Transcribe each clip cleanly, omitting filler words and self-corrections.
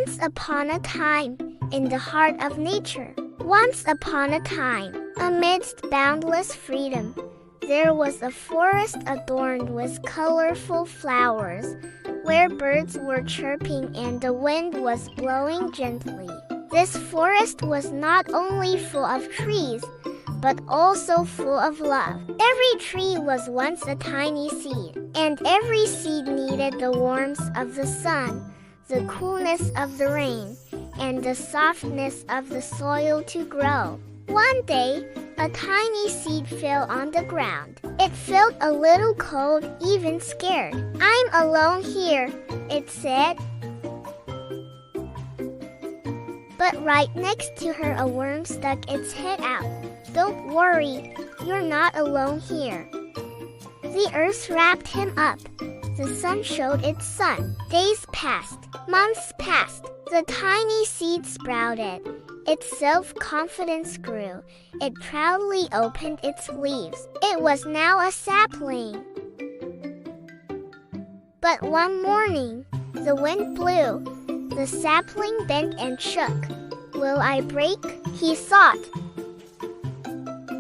Once upon a time, in the heart of nature, once upon a time, amidst boundless freedom, there was a forest adorned with colorful flowers, where birds were chirping and the wind was blowing gently. This forest was not only full of trees, but also full of love. Every tree was once a tiny seed, and every seed needed the warmth of the sun, the coolness of the rain, and the softness of the soil to grow. One day, a tiny seed fell on the ground. It felt a little cold, even scared. "I'm alone here," it said. But right next to her, a worm stuck its head out. "Don't worry, you're not alone here." The earth wrapped him up. The sun showed its sun. Days passed, months passed. The tiny seed sprouted. Its self-confidence grew. It proudly opened its leaves. It was now a sapling. But one morning, the wind blew. The sapling bent and shook. "Will I break?" he thought.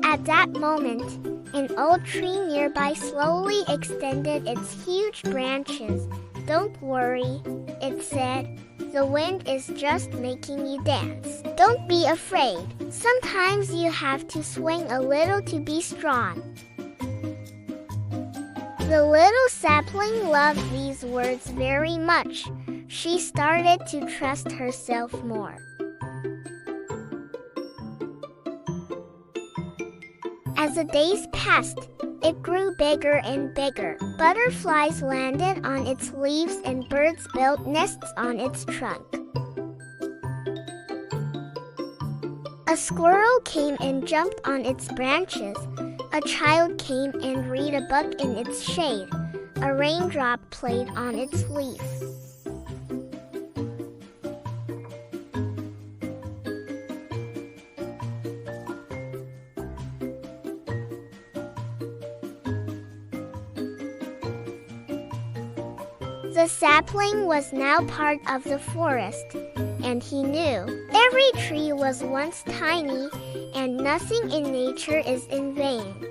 At that moment, an old tree nearby slowly extended its huge branches. "Don't worry," it said. "The wind is just making you dance. Don't be afraid. Sometimes you have to swing a little to be strong." The little sapling loved these words very much. She started to trust herself more. As the days passed, it grew bigger and bigger. Butterflies landed on its leaves and birds built nests on its trunk. A squirrel came and jumped on its branches. A child came and read a book in its shade. A raindrop played on its leaf. The sapling was now part of the forest, and he knew every tree was once tiny, and nothing in nature is in vain.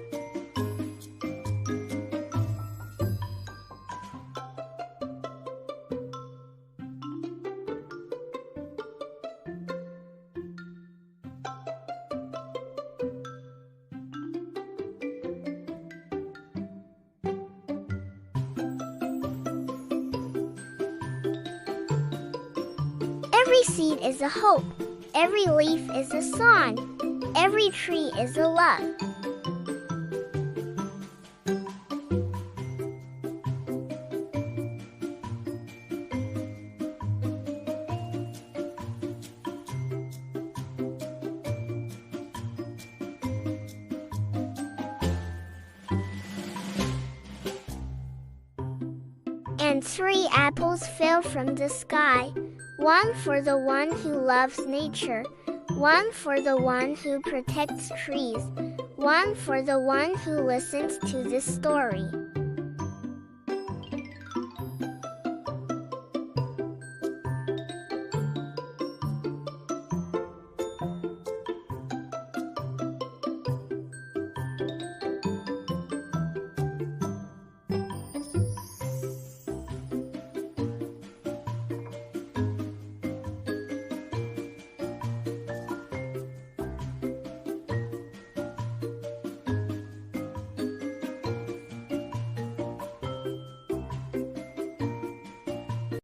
Every seed is a hope. Every leaf is a song. Every tree is a love. And 3 apples fell from the sky. One for the one who loves nature, one for the one who protects trees, one for the one who listens to this story.